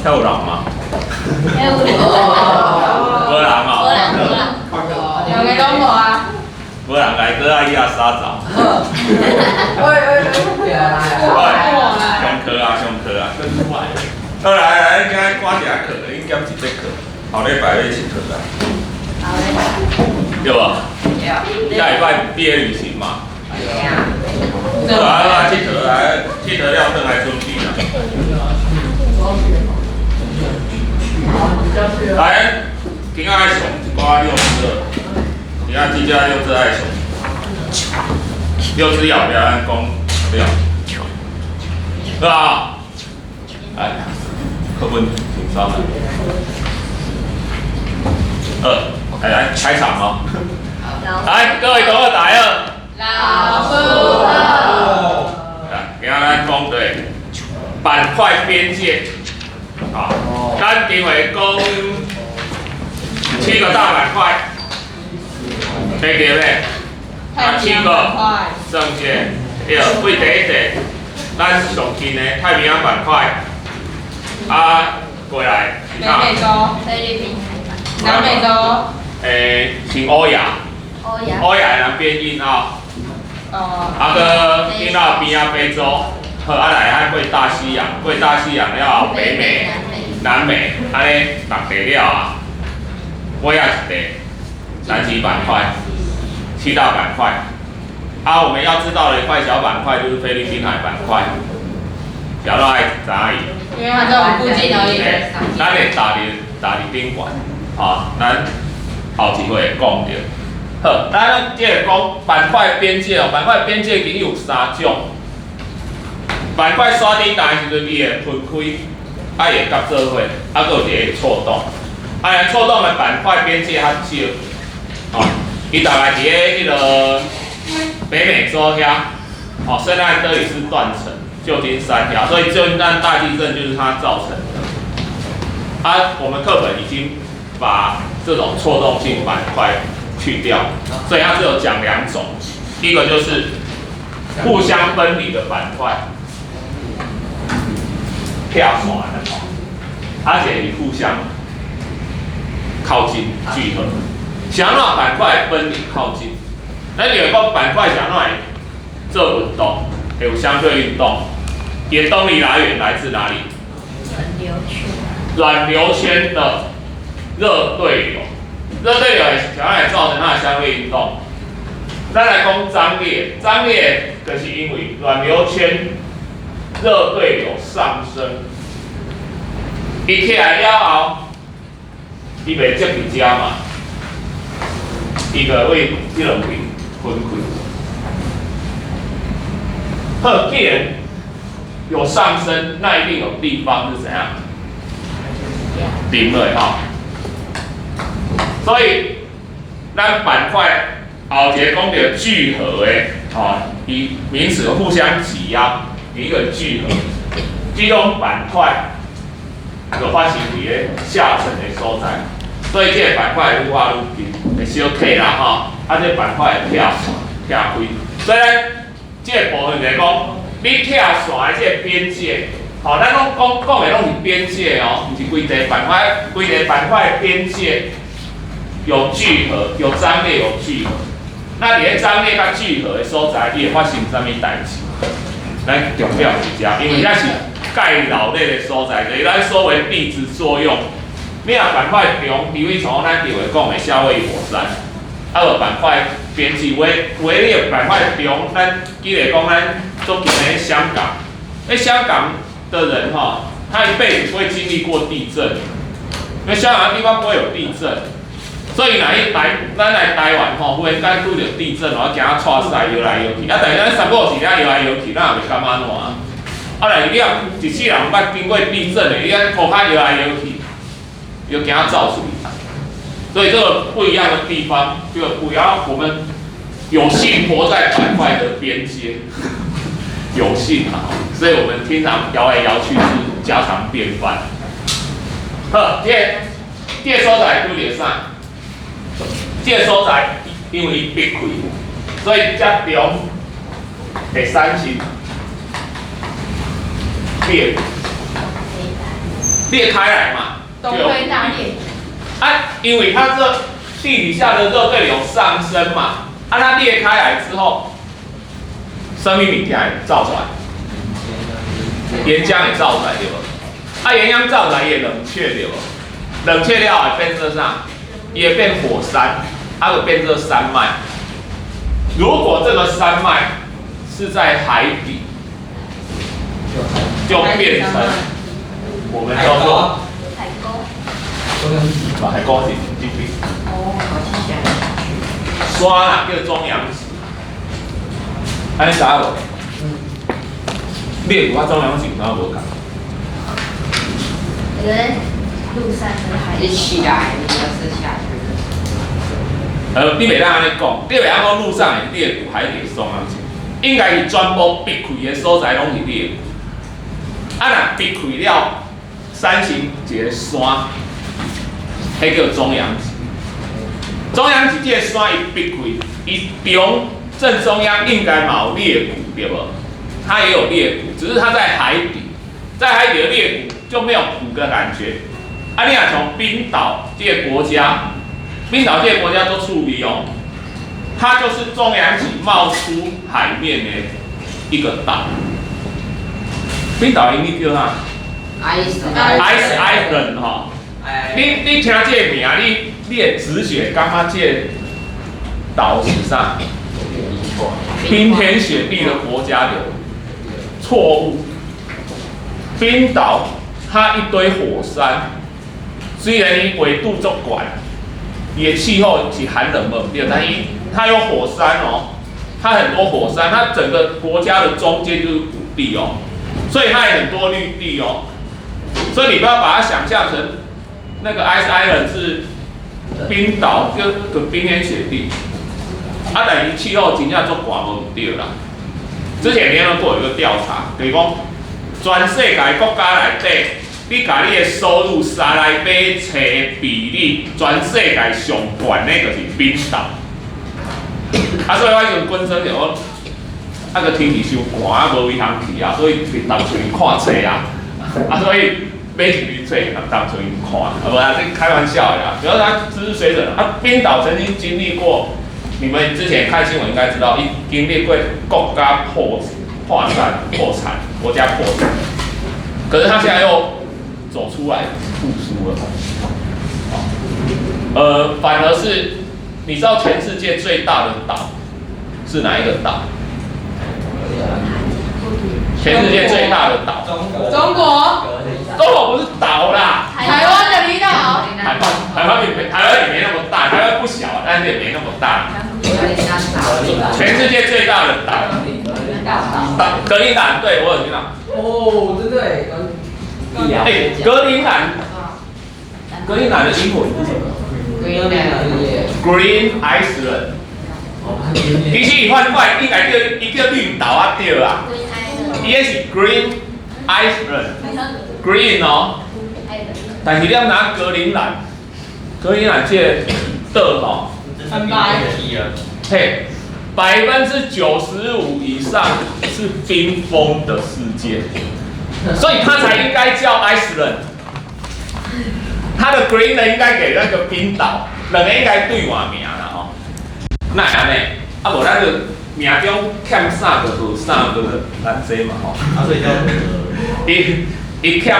有人吗？有人哦。有嘅講過啊。无人来搁阿伊阿沙枣。上課啊。好來，今日趕一下課，應減一節課，後禮拜要一起課啦。對無？下禮拜畢業旅行嘛。好啊，佚佗來，佚佗了，轉來準備啦。來，今仔愛上一寡六字，今仔即隻六字愛上。六字要不要咱講了？好啊。來，課本請上來。來開場哦。來，各位同學大二。老師好。今仔咱講對板塊邊界，啊，咱定為講7個大板塊，記得未？7個，正確。對，為第一題，咱上近的太平洋板塊，過來，北美洲、菲律賓、南美洲。新歐亞，歐亞南邊印澳，個印澳邊啊非洲，好，來還過大西洋，過大西洋了北美、南美，安尼六地了啊，我也一地，南極板塊，7大板塊。我們要知道的一塊小板塊就是菲律賓海板塊，小到愛在哪裡？因為它在我們附近而已。咱會打伫頂管，咱後一會講到。好，咱接着講板塊邊界哦，板塊邊界僅有3種。板塊刷頂當時陣伊會分開，會夾做伙，還有一個錯動。錯動的板塊邊界較少，伊大概伫迄個北美洲遐，圣安德里斯斷層、舊金山遐，所以舊金山大地震就是它造成的。我們課本已經把這種錯動性板塊去掉，所以它只有講2種，一個就是互相分離的板塊，跳船的，而且互相靠近聚合。想讓板塊分離靠近，咱就會講板塊想讓做運動，有相對運動，也動力來源來自哪裡？軟流圈的熱對流，熱對流想要造成它的相對運動。再來講張力，張力就是因為軟流圈熱對流上升，伊起來了後，伊袂接伫遮嘛。一個為這兩邊分開。好，既然有上升，那一定有地方是怎樣？零了哈。所以，咱板塊後一個講到聚合的，以名詞互相擠壓，一個聚合，這種板塊就發生喺下層的所在。所以這個板塊愈畫愈近，會小克啦這個板塊會拆開。所以這個部分就是講，你拆線的這個邊界，咱講的攏是邊界哦，不是規個板塊的邊界有聚合、有張力、有聚合。那在張力甲聚合的所在，伊會發生什麼代志？咱重要是這，因為這是鈣老類的所在，就是咱所謂地質作用。你若板塊中，比如像咱就會講的夏威夷火山，個板塊邊界為你個板塊中，咱舉例講，咱做近的香港，香港的人他一輩子不會經歷過地震，因為香港的地方不會有地震，所以咱來台灣忽然間拄到地震，我驚啊錯曬搖來搖去，但是咱350幾搖來搖去，咱也袂感覺怎啊？來你若一世人毋捌經過地震的，你按塗骹搖來搖去。有給它造出來，所以這個不一樣的地方，這個不一樣。我們有幸活在板塊的邊界，有幸啊，所以我們經常搖來搖去是家常便飯。好，這個所在對點上，這個所在因為閉開，所以這中會產生裂谷，裂开来嘛，东非大裂谷。因为它这地底下的热对流上升嘛，它裂开来之后，生命物件会造出来，岩浆也造出来对不？岩浆造出来也冷却对不？冷却了会变成啥？也变火山，就变成山脉。如果这个山脉是在海底，就变成我们叫做海沟。海沟是地皮。山啦叫中央值，安尼知无？裂谷啊中央值有哪无共？因为陆上跟海一起来，你就是下去。你袂当安尼讲，你袂当讲路上的裂谷、海底中央值，应该是全部闭开的所在拢是裂谷。若闭开了，山形一个山，迄叫中央值。中央值这个山一闭开，伊中正中央应该嘛有裂谷对无？它也有裂谷，只是它在海底，在海底的裂谷就没有谷的感觉。你若从冰岛这个国家，冰岛这个国家做处理哦，它就是中央值冒出海面的一个岛。冰岛英语叫啥 ？Ice Island 哈。你听这个名，你的直觉感觉这个岛是啥？冰天雪地的国家的错误。冰岛它一堆火山，虽然伊纬度足高，伊的气候是寒冷的，对，但它有火山哦，它很多火山，它整个国家的中间就是谷地哦，所以它有很多绿地哦，所以你不要把它想象成那个 Ice Island 是冰岛，就冰天雪地，但是气候真正足寒无唔对啦。之前联合国有一个调查，就是讲全世界国家内底，你把你的收入三来买车比例，全世界上悬的就是冰岛。所以我就本身就讲，个天气伤寒，无位通去啊，所以去当出去看车啊，所以买一堆册当出去看，无啊，这开玩笑的啦。主要它知识水准冰岛曾经经历过，你们之前看新闻应该知道，经历过国家破产，国家破产，可是他现在又走出来复苏了。反而是你知道全世界最大的岛是哪一个岛？全世界最大的岛？中国。中国不是岛啦，台湾的离岛。台湾也没那么大，台湾不小，但是也没那么大。全世界最大的岛。格陵兰，对我有听到。哦，真的哎。格陵兰的英文是什么 ？Green Island。其实伊反过来应该叫绿岛啊，对啦。伊也是 Green Island。Green 哦。但是你要拿格陵兰这个吼，很白。嘿。95%以上是冰封的世界，所以它才应该叫 Iceland。它的 Greenland 应该给那个冰岛，两个应该对换名啦吼。那安尼，无咱就名中欠啥个就啥个难说嘛吼。所以叫伊欠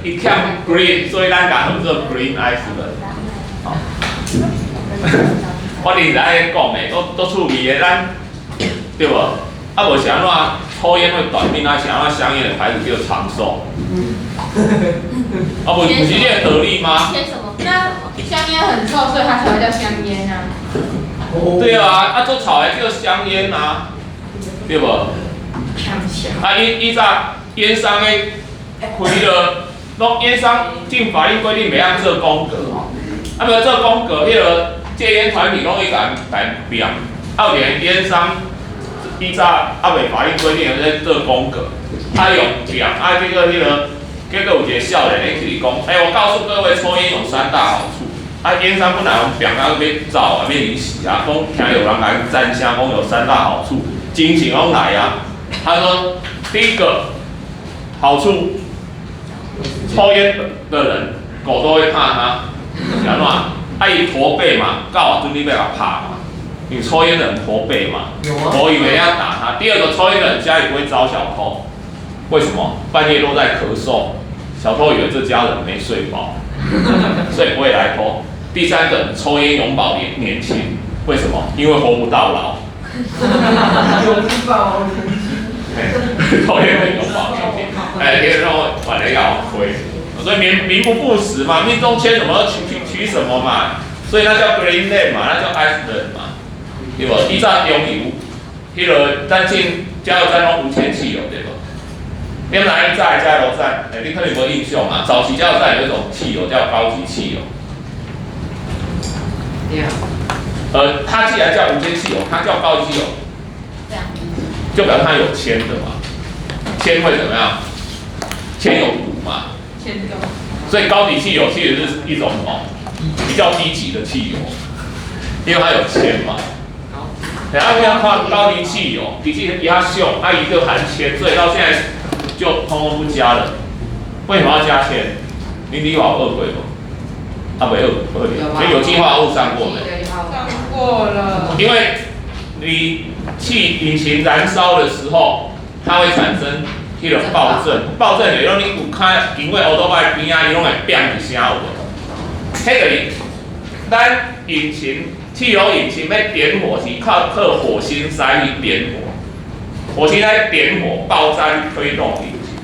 伊欠 Green， 所以咱甲叫做 Green Iceland。我哋是安尼讲的，都趣味的，咱对无？无是安怎抽烟会短命，是安怎香烟的牌子叫长寿？不是这个得力吗？那香烟很臭，所以它才会叫香烟啊。对啊，做草的叫香烟啊，对无？伊早烟商的开了，拢烟商进法律规定袂当做公格吼，无做公格迄个。戒烟团体拢会甲标，有一个烟商，依早未法律规定在做公格，用标，结果有一个少年咧去讲，我告诉各位，抽烟有3大好处。烟商本来用标要走啊，要离席啊，讲听有人来赞声，讲有3大好处，精神拢来啊。他说，第一个，好处，抽烟的人狗都会怕它，然后伊驼背嘛，告就你被它怕嘛。你抽烟的人驼背嘛，我以为要打他。第二个，抽烟的人家里不会招小偷，为什么？半夜都在咳嗽，小偷以为这家人没睡饱，所以不会来偷。第三个，抽烟永葆年轻，为什么？因为活不到老。永葆年轻。抽烟会永葆年轻，别人让我晚了要亏，所以名不副实嘛，命中签什么取什么嘛，所以那叫 Greenland 嘛，那叫 Iceland 嘛。对不？依照中油，迄个咱进加油站拢无铅汽油对不？你哪一站加油站？你可能有没有印象嘛？早期加油站有一种汽油叫高级汽油。它既然叫无铅汽油，它叫高级汽油，就表示它有铅的嘛。铅会怎么样？铅有毒嘛。所以高级汽油其实是一种什么？比较低级的汽油，因为它有铅嘛。然后要看高级汽油，比起比较凶，它一个含铅，所以到现在就通通不加了。为什么要加铅？你理化有学过不？没有，所以有机化合物上过没？上过了。因为你引擎燃烧的时候，它会产生迄个爆震，爆震就是讲你有看因为欧多拜边啊，伊拢会砰一声有无？迄个咱引擎。汽油引擎要点火是靠火星塞去点火，火星塞点火爆炸去推动引擎，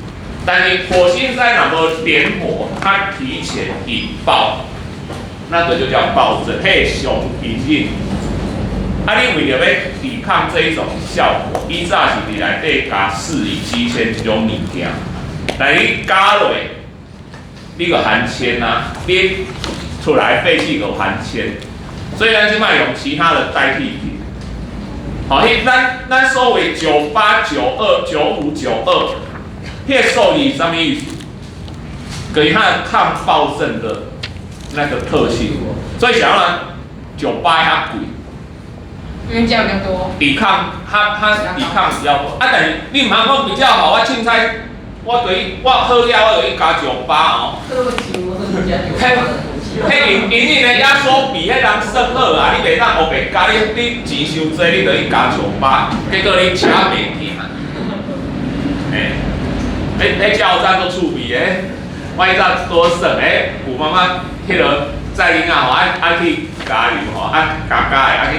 但是火星塞若无点火，它提前引爆，那个就叫爆震，迄上引引。啊，你为了要抵抗这一种效果，以早是伫内底加4乙基铅一种物件，但你加落，你个含铅啊，你出来废气有含铅。所以咱即摆用其他的代替品，好，咱所谓98、92、95、92，迄个数字什么意思？给它的抗爆震的那个特性。所以想要98它贵，因为加比较多。抵抗它抵抗比较多。啊，但是你唔通讲比较好，我凊彩我好料我就去加98哦。迄因的压缩比迄人算好啊！你袂当黑白加，你钱伤济，你就去加98，结果你车袂去嘛。迄加油站都趣味诶，我迄早多算有妈妈迄个载囡仔吼，爱去加油吼，加诶，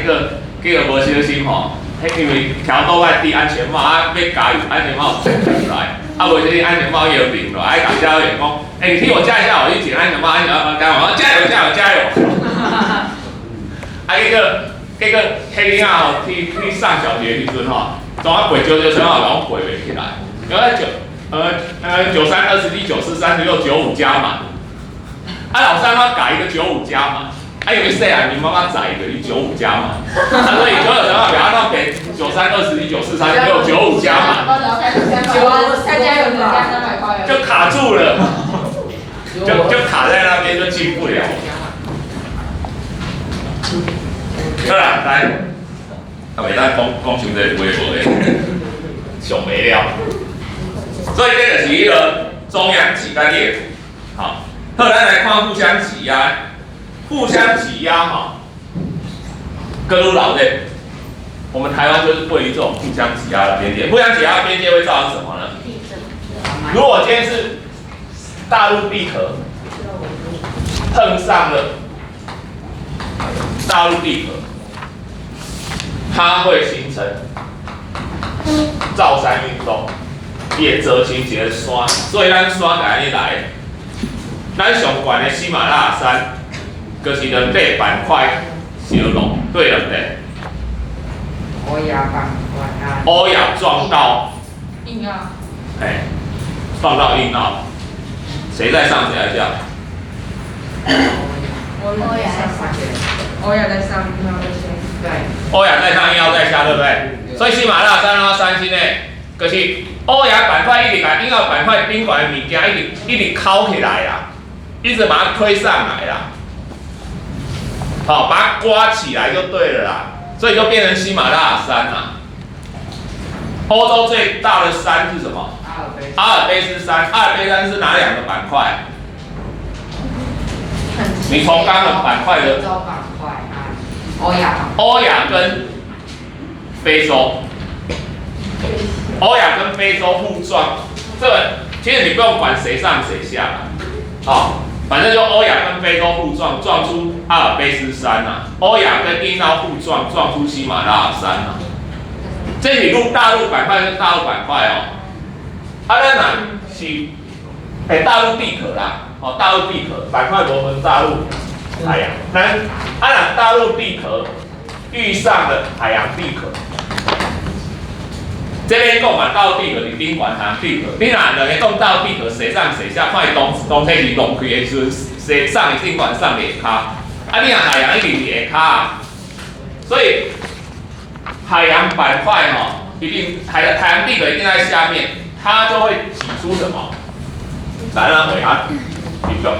结果无小心吼，因为调倒来戴安全帽，要加油，安全帽脱出来。袂小心安全帽又拧了，爱甲加油员讲，你替我加一下，我去捡安全帽，安全帽加油，加油！结果迄囝吼去上小学时阵吼，总啊背996全部拢背袂起来，因为93、21、94、36、95加满，老三他改一个95加满。有个细汉，你妈妈载的，你95加满，所以99全部给他弄给93、21、94、36、95加满。他加油加300块。就卡住了，就卡在那边，就进不了。好啦，来，袂当讲伤这微博的，上没了。所以这就是一个中央挤跟裂土。好，后来来看互相挤压，互相挤压哈，各路老的，我们台湾就是位于这种互相挤压的边界。互相挤压的边界会造成什么呢？如果今天是大陆地壳碰上了大陆地壳，它会形成造山运动，也折形一个山，所以咱山就安尼来。咱上悬的喜马拉雅山，就是两块板块相拢，对了不对？欧亚板块啊。欧亚撞到硬啊！撞到硬澳，谁在上谁在下？欧亚在上，硬澳在下。对。欧亚在上，硬澳在下，对不对？所以喜马拉雅山啊，山星呢，就是欧亚板块一直把硬澳板块宾馆的物件一直敲起来啦，一直把它推上来啦，好，把它刮起来就对了啦，所以就变成喜马拉雅山啦。欧洲最大的山是什么？阿尔卑斯。阿尔卑斯山，阿尔卑斯山是哪两个板块？你从刚刚的板块的非洲板块啊，欧亚板块。欧亚跟非洲，欧亚跟非洲互撞，这个其实你不用管谁上谁下啦，好，反正就欧亚跟非洲互撞，撞出阿尔卑斯山呐、欧亚跟印澳互撞，撞出喜马拉雅山呐、这里大陆板块是大陆板块哦，咱哪是大陆地壳啦，哦，大陆地壳板块我们大陆海洋，哪大陆地壳遇上了海洋地壳。这边讲嘛，大陆地壳你顶管海洋地壳，你若两个讲大陆地壳谁上谁下，看东西是隆开的时阵，谁上顶管上下骹，你若海洋一定是下骹啊，所以海洋板块一定海洋地壳一定在下面，它就会挤出什么？来让回它一个，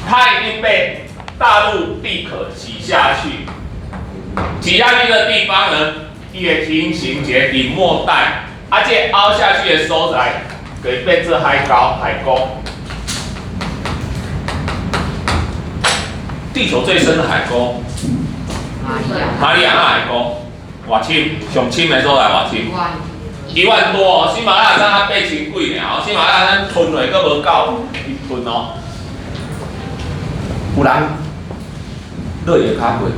它一定被大陆地壳挤下去，挤下去的地方呢？伊会形成一个隐没带，这凹下去的所在，可以变成海沟。地球最深的海沟，马里亚纳海沟，偌深，上深的所在偌深，1万多哦，喜马拉雅山它8千几尔，喜马拉雅山吞落阁无够一吞哦。有人落野卡过？有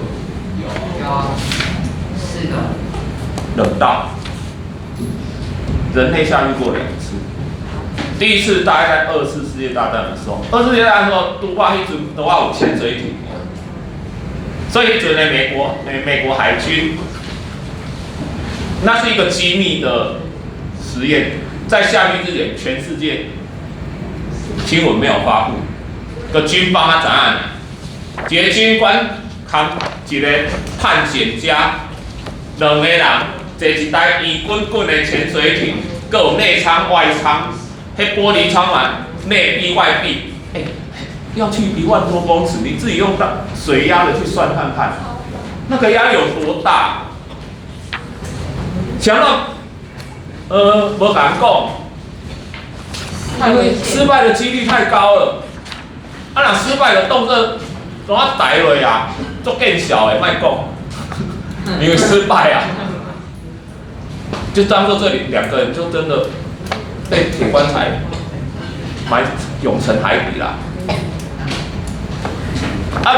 ，4个。冷到，人类下去过2次。第一次大概在2次世界大战的时候，2次世界大战的时候，杜巴迄阵都有潜水艇，所以迄阵的美国海军，那是一个机密的实验，在下去之前，全世界新闻没有发布，个军方啊怎样？一个军官扛一个探险家，2个人。坐一台圆滚滚的潜水艇，各有内舱、外舱，迄玻璃窗嘛，内壁、外壁，要去1万多公尺，你自己用水压的去算看看，那个压力有多大？想到，无敢讲，因为失败的几率太高了。若失败的动作，怎啊逮落啊？足见小的，莫讲，因为失败啊。就当做这里2个人就真的被铁棺材埋永沉海底啦。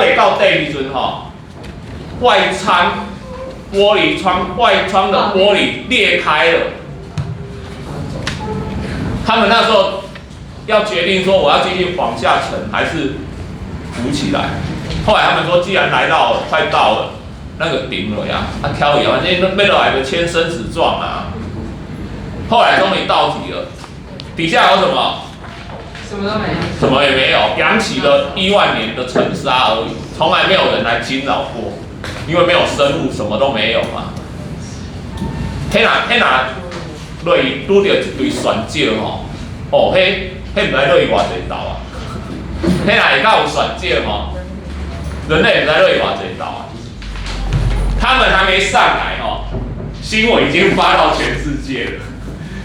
未到底时阵外舱玻璃窗外窗的玻璃裂开了，他们那时候要决定说我要继续往下沉还是浮起来。后来他们说，既然来到了，快到了。那个顶了呀，挑一下，那要落来的签生死状啊。后来终于到底了，底下有什么？什么都没有。什么也没有，扬起了1万年的尘沙而已，从来没有人来惊扰过，因为没有生物，什么都没有嘛。那落去拄到一堆船礁迄唔知落去偌济岛啊？那会到有船礁人类唔知落去偌济岛啊？他们还没上来新闻已经发到全世界了，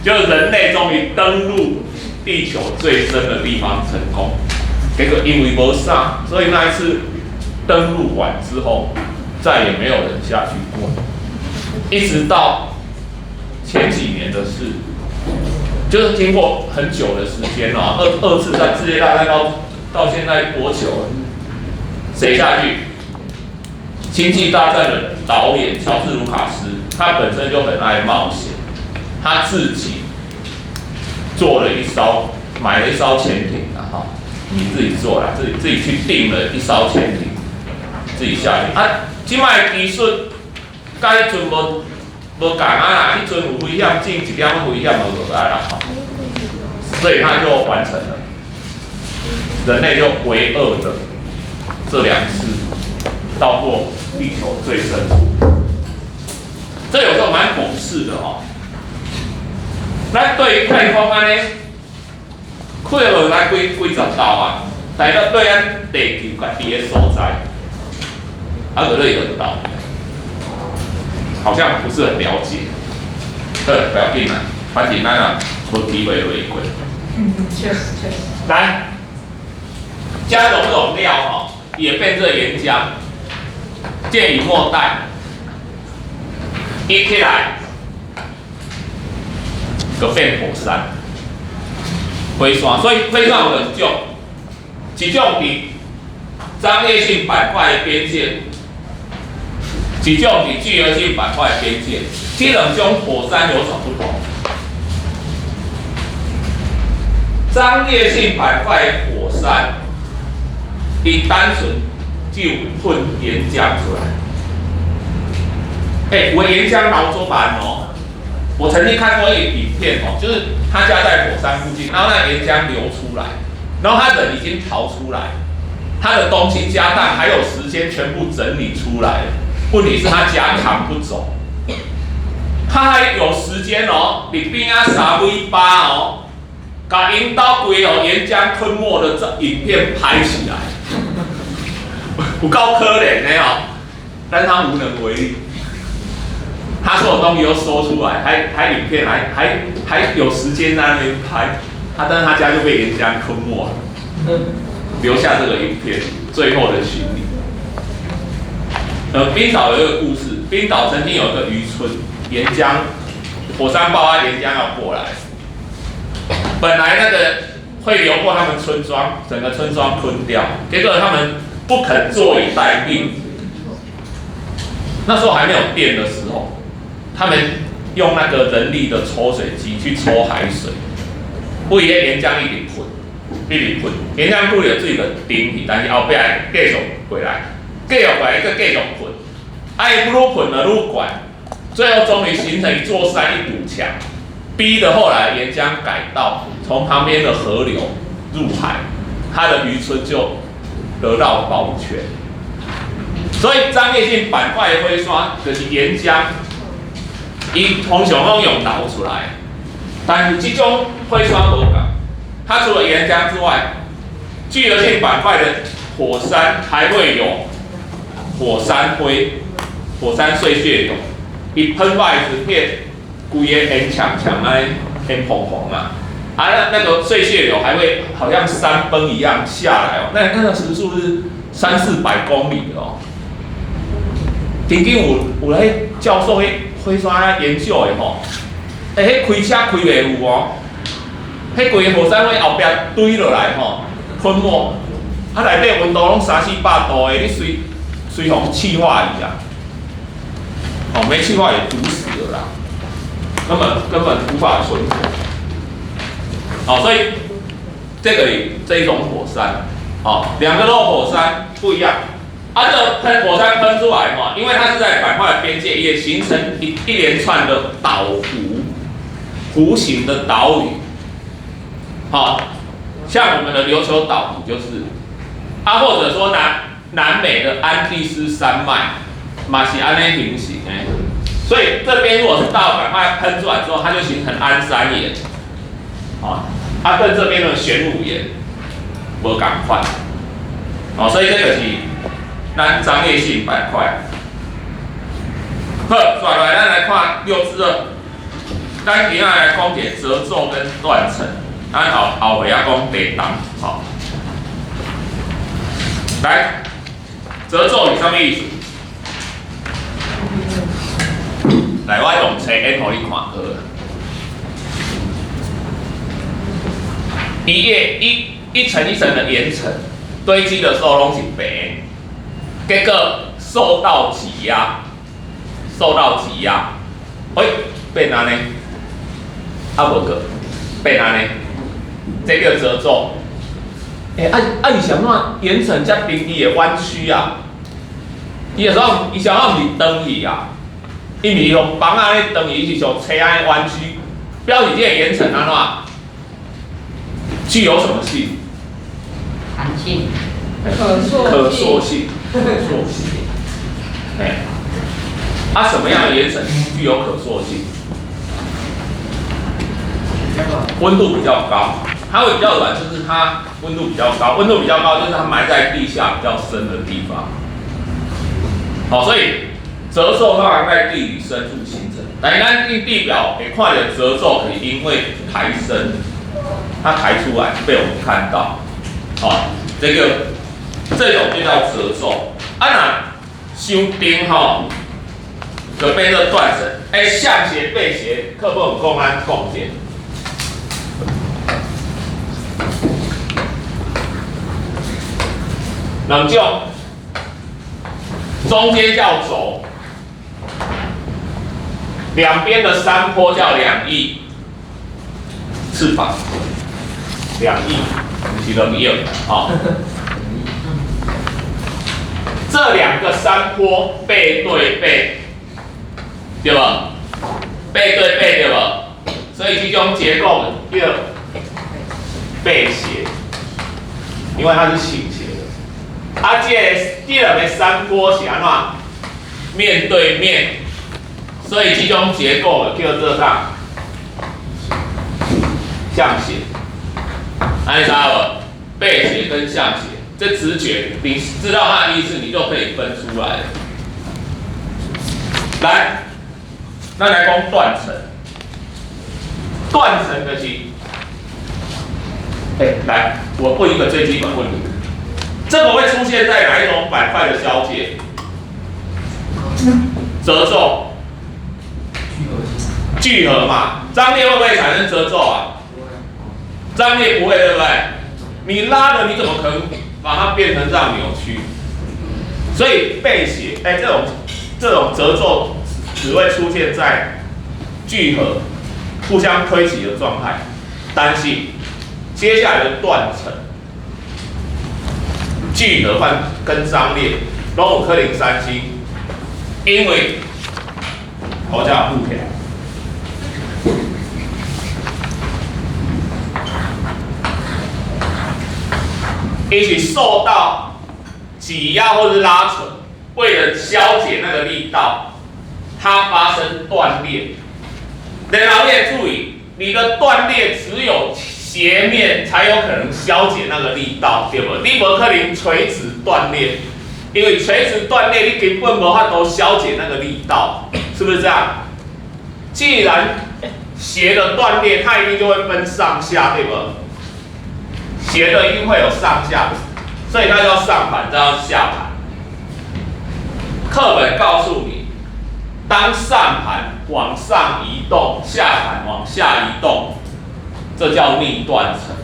就是人类终于登陆地球最深的地方成功。结果因为没上，所以那一次登陆完之后，再也没有人下去过。一直到前几年的事，就是经过很久的时间二次世界大战到现在多久了？谁下去？星际大战的导演乔治·卢卡斯，他本身就很爱冒险，他自己买了一艘潜艇你自己做啦，自己去订了一艘潜艇，自己下去。现在技术甲迄阵无共啦，迄阵有危险，进一点危险无落来啦所以他就完成了，人类就唯2的这2次到过地球最深处，这有时候蛮讽刺的咱对于太空安尼，开落来几十道啊，但是对咱地球家己的所在，就咧有道，好像不是很了解。不要紧啦，反正咱无机会回归。确实。来，加融这种料哦，也变这岩浆，渐以末代，一起来，就变火山、火山。所以火山有两种，一种是张烈性板块的边界，一种是聚合性板块的边界。这两种火山有什么不同？张烈性板块的火山，伊单纯就喷岩浆出来。有的岩浆捞做板哦，我曾经看过一个影片哦，就是他家在火山附近，然后那岩浆流出来，然后他人已经逃出来，他的东西家当还有时间全部整理出来了，问题是他家扛不走，他还有时间哦，你边啊3尾巴哦。把引导规哦岩浆吞没的这影片拍起来，有够可怜的哦，但他无能为力。他所有东西都说出来，还影片还有时间在那边拍，但是他家就被岩浆吞没了，留下这个影片最后的巡礼。冰岛有一个故事，冰岛曾经有一个渔村，岩浆火山爆发，岩浆要过来。本来那个会流过他们村庄，整个村庄吞掉，结果他们不肯坐以待毙。那时候还没有电的时候，他们用那个人力的抽水机去抽海水，为了岩浆一直喷，岩浆吐了水就顶去，但是后壁继续回来，继续回来，继续喷，愈喷了愈管，最后终于形成一座山一堵墙。逼的后来岩浆改道，从旁边的河流入海，它的渔村就得到保全。所以张烈性板块的火山就是岩浆，伊通常拢用导出来，但是这种火山无同，它除了岩浆之外，聚合性板块的火山还会有火山灰、火山碎屑流，伊喷出来是变。规个很强很红红啊！那个碎屑流还会好像山崩一样下来哦，那个时速是300-400公里的哦。曾经有咧教授迄火山研究的吼，迄开车开袂有哦，迄规个火山灰后壁堆落来吼，喷没，内底温度拢300-400度的，你随风气化一样，没气化也毒死了啦。根本无法存活，所以这一种火山，两个都火山不一样，这火山喷出来因为它是在板块的边界，也形成一连串的岛弧形的岛屿，像我们的琉球岛屿就是，或者说南美的安第斯山脉，嘛是安尼形成的。所以这边如果是大板块喷出来之后，它就形成安山岩，跟这边的玄武岩无同款，所以这个是咱张烈性板块。好，转来咱来看6之2，咱今仔来讲解褶皱跟断层，咱后回讲地动，来，褶皱是什么意思？来，我用册演互你看好了。一层一层的岩层堆积的时候拢是白，结果受到挤压，变安尼，无个变安尼，这个褶皱。伊想怎岩层遮平伊会弯曲啊？伊有时候伊想要毋是登去啊？因为用房安尼等于是像车安尼弯曲，表示这个岩层安怎具有什么性？弹性、可塑性。什么样的岩层具有可塑性？温度比较高，它会比较软，就是它温度比较高。温度比较高，就是它埋在地下比较深的地方。所以褶皱通常在地理深处形成，来，咱用地表可以看到褶皱，可以因为抬升，它抬出来被我们看到，这种就叫褶皱。那伤丁就变做断层。向斜背斜，课本有讲安讲者。两种，中间叫轴，两边的山坡叫两翼，翅膀，两翼，不是两翼这两个山坡背对背，对吧？背对背对吧？所以这种结构叫背斜，因为它是倾斜的。这两个山坡是安怎？面对面，所以这种结构叫做啥？向斜。安利知道不？背斜跟向斜。这直觉，你知道它的意思，你就可以分出来了。来，那来讲断层。断层就是，来，我问一个最基本问题：这个会出现在哪一种板块的交界？褶皱、聚合嘛，张力会不会产生褶皱啊？张力不会，对不对？你拉了，你怎么可能把它变成这样扭曲？所以背斜，这种褶皱只会出现在聚合、互相推挤的状态，单性。接下来的断层、聚合跟张裂，都有可能产生，因为我叫附起来。一起受到挤压或是拉扯，为了消解那个力道，它发生断裂。然后也注意，你的断裂只有斜面才有可能消解那个力道，对不？你不可能垂直断裂，因为垂直断裂你根本无法度消解那个力道，是不是这样？既然斜的断裂，它一定就会分上下，对不？斜的一定会有上下，所以它叫上盘，这叫下盘。课本告诉你，当上盘往上移动，下盘往下移动，这叫逆断层。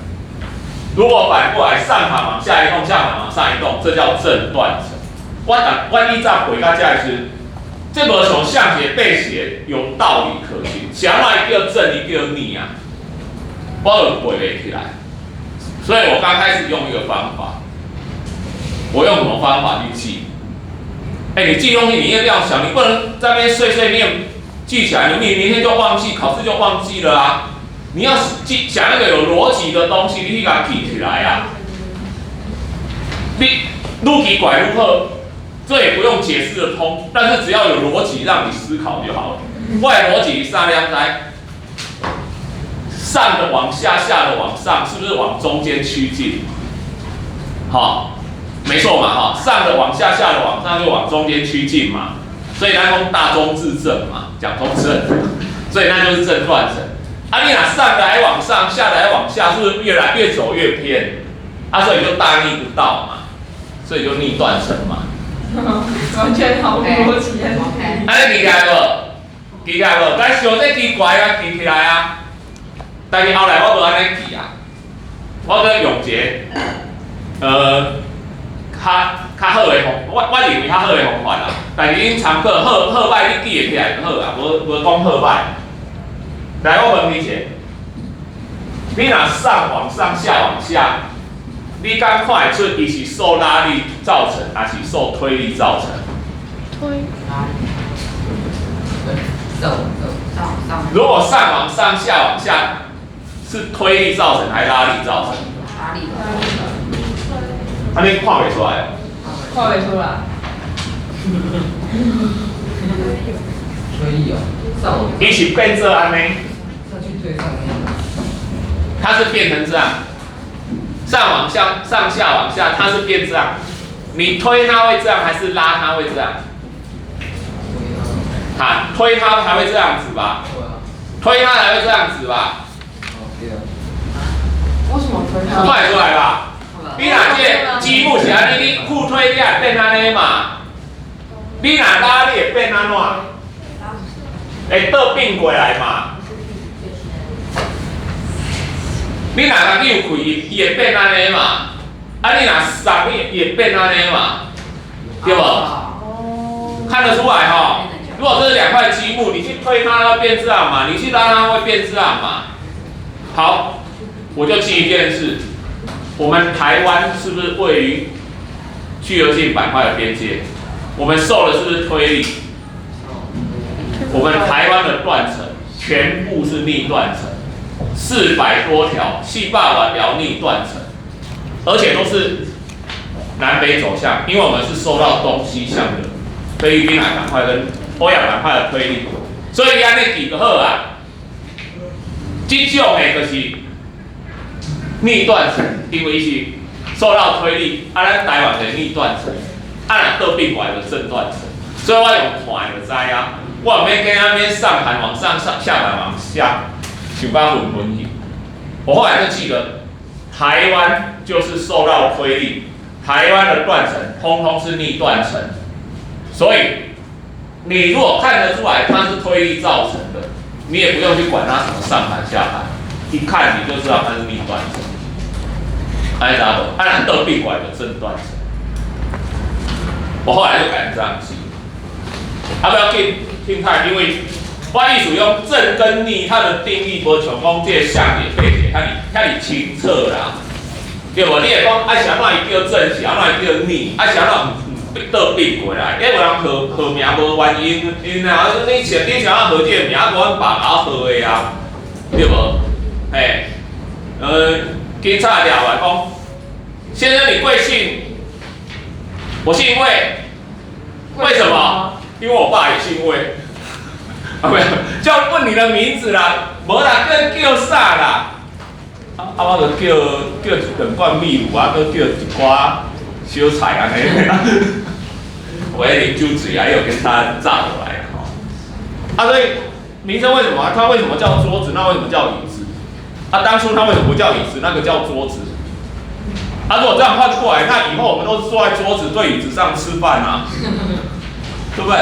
如果反过来，上盘往下移动，下盘往上移动，这叫正断层。我依照回到这是，这个从向斜背斜有道理可循，想来一个正，一个逆啊，我有回不起来。所以我刚开始用一个方法，我用什么方法去记？你记东西你一定要想，你不能在那边碎碎念记起来，你明天就忘记，考试就忘记了啊！你要讲那个有逻辑的东西，你去给它记起来啊！你愈奇怪愈好，这也不用解释得通，但是只要有逻辑让你思考就好了。我的逻辑三两在。上的往下，下的往上，是不是往中间趋近？没错嘛，上的往下，下的往上，就往中间趋近嘛。所以它用大中至正嘛，讲中正，所以那就是正断层。你拿上的还往上，下的还往下，是不是越来越走越偏？所以就大逆不道嘛，所以就逆断层嘛。完全毫无逻辑。记起来无？记起来无？咱想这奇怪啊，记起来啊！但是后来我无安尼记啊，我跟永杰，较好的方，我认为较好的方法啦。但是恁常课好歹你记会起来就好啦，无讲好歹。来，我问你一下，你若上往上，下往下，你敢看会出伊是受拉力造成，还是受推力造成？推。上。如果上往上，下往下。是推力造成还是拉力造成？拉力。你看不出来。看不出来。推力伊是变做安尼。它是变成这样，上往下，上下往下，它是变这样。你推它会这样，还是拉它会这样？推它才会这样子吧？推它才会这样子吧？为什么推它？快出来吧！你哪这积木是安尼，你互推你也变安尼嘛？你哪拉你也变安怎？会倒变过来嘛？你哪个扭开，伊会变安尼嘛？啊，你哪松伊也变安尼嘛？对不？看得出来哈。如果这是2块积木，你去推它，它会变这样嘛？你去拉它会变这样嘛？好，我就记一件事：我们台湾是不是位于去油性板块的边界？我们受的是不是推力？我们台湾的断层全部是逆断层，400多条细霸王条逆断层，而且都是南北走向，因为我们是受到东西向的菲律宾海板块跟欧亚板块的推力，所以安尼记就好啊。这种的就是逆断层，因为是受到推力，啊，咱台湾的逆断层，啊，倒变过来的正断层，所以我用看就知啊。我唔免跟那边上盘往上，下盘往下，想办法混去。我后来就记得，台湾就是受到推力，台湾的断层通通是逆断层，所以你如果看得出来它是推力造成的，你也不用去管它什么上盘下盘，一看你就知道它是逆断层。哎，咋不？按倒闭过来的正断层。我后来就改成这样记，不要听太，因为我意思用正跟逆，它的定义无像讲这个相也背起，遐清澈啦，对无？你会讲啊，啥哪会叫正，啥哪会叫逆，啊啥哪倒变过来？因为有人号名无原因，因啊，你想要号这个名，无阮爸爸号的啊，对无？嘿，警察了来讲，先生你贵姓？我姓魏，为什么？因为我爸也姓魏。啊没有，就问你的名字啦，无啦，叫啥啦？我就叫2罐秘鲁啊，搁叫一寡小菜啊，我啉酒醉啊，又跟他炸过来哈。所以名称为什么？它为什么叫桌子？那为什么叫椅子？当初它为什么不叫椅子？那个叫桌子。如果这样换过来，那以后我们都是坐在桌子对椅子上吃饭啊，对不对？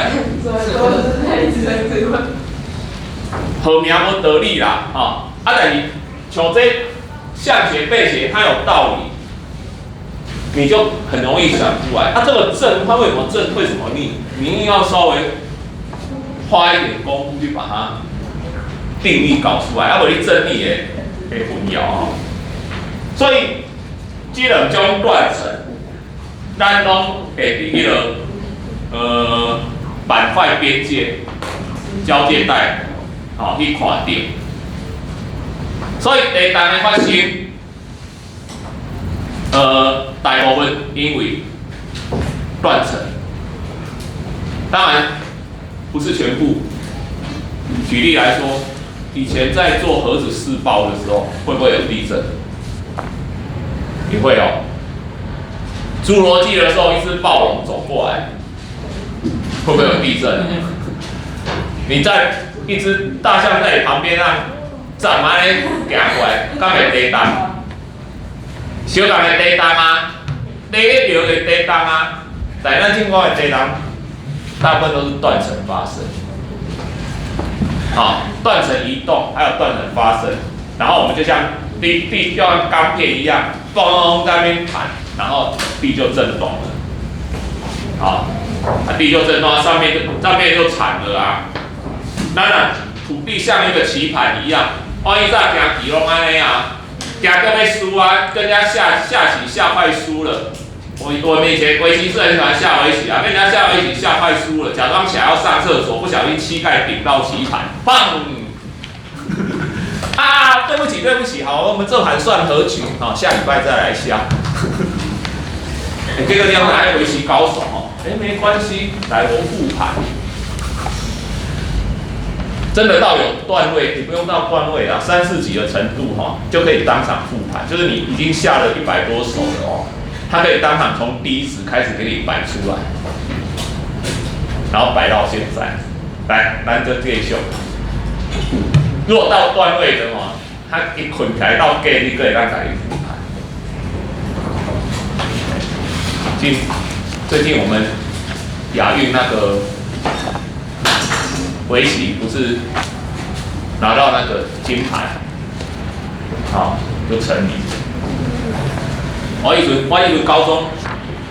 好名无得力啦，但是像这象形背斜，它有道理，你就很容易想出来。这个正，它为什么正？为什么逆？你一定要稍微花一点功夫去把它定义搞出来，要不你正逆也会混淆哦。所以这2种断层，咱拢会伫迄个板块边界交界带，去看到。所以地震的发生，大部分因为断层，当然不是全部。举例来说，以前在做核子试爆的时候，会不会有地震？也会哦。侏罗纪的时候，一只暴龙走过来，会不会有地震？你在一只大象在你旁边啊，站安尼行过来，敢会地动？小人会地动啊，你一摇会地动啊，但咱正讲的地动，大部分都是断层发生。断层移动，还有断层发生，然后我们就像地就像钢片一样，嘣在那边弹，然后地就震动了。地就震动，上面就铲了啊。当然，土地像一个棋盘一样，以前行棋拢安尼啊，行到要输啊，跟人家下棋下快输了。我们以前围棋是很喜欢下围棋啊，跟人家下围棋下快输了，假装起来要上厕所，不小心膝盖顶到棋盘，砰！对不起，好，我们这盘算和局，下礼拜再来下。这个地方还有围棋高手没关系，来我复盘。真的到有段位，你不用到段位啊，3、4级的程度就可以当场复盘，就是你已经下了100多手了它可以当场从第一子开始给你摆出来，然后摆到现在。来，咱就继续。如果到段位的话，它一捆起来到 G， 你可以让它复盘。最近我们亚运那个围棋不是拿到那个金牌，好就成名。我以前高中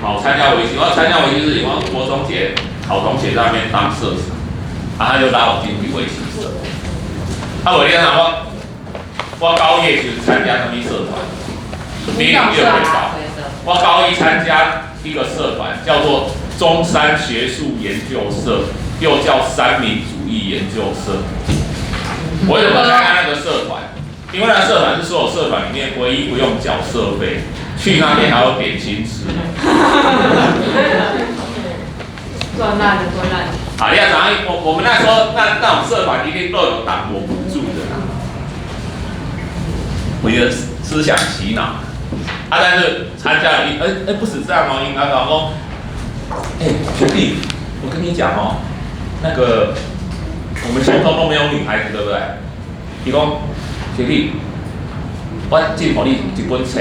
好参加围棋，我参加围棋是因为国中节好同学在那边当社长，他就拉我进去围棋社。我那场我高一是参加什么社团？你有没有回答？我高一参加一个社团叫做中山学术研究社，又叫三民主义研究社。我为什么参加那个社团？因为那个社团是所有社团里面唯一不用缴社费，去那边还有点心吃。赚烂的，赚烂的。啊，你要讲我们那时候那种社团一定都有党国补助的啦，我觉得思想洗脑。但是参加了不止这样哦，应该讲说，学弟，我跟你讲哦，那个我们胸中都没有女孩子，对不对？伊讲学弟，我进口你一本册，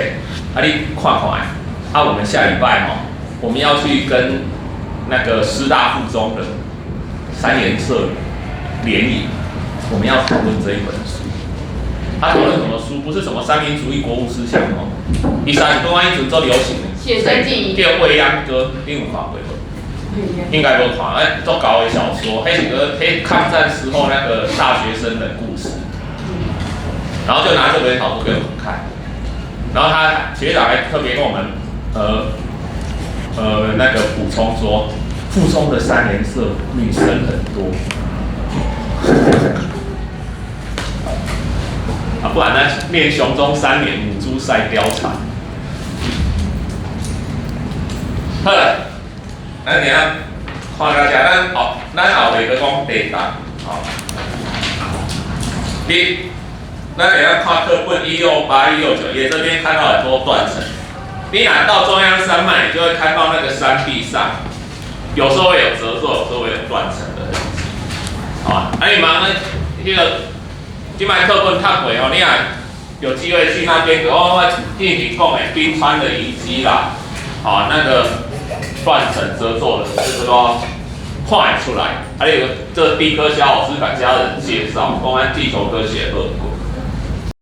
你看看，我们下礼拜哦，我们要去跟那个师大附中的3研社联谊，我们要讨论这一本书。他讨论什么书？不是什么三民主义国务思想哦。第三，台湾一直都流行写真集，叫《未央歌》，你有看过无？应该无看，做搞的小说，迄是个抗战时候那个大学生的故事，然后就拿这本草书给我们看，然后学长还特别跟我们那个补充说，附中的3研社女生很多。不然咱练雄中3年，母猪赛貂蝉。好了，咱等下看大家，咱后面要讲地答，好。咱等下看课本168、169页，这边看到很多断层。你拿到中央山脉，你就会看到那个山壁上，有时候会有褶皱，有时候会有断层的痕迹。好，你忙呢，那个。今摆课本读过哦，你也有机会去那边，我进行讲的冰川的遗迹啦，那个断层褶皱的，这个都看出来。还有这地科小老师给家人介绍，讲咱地球科学2过。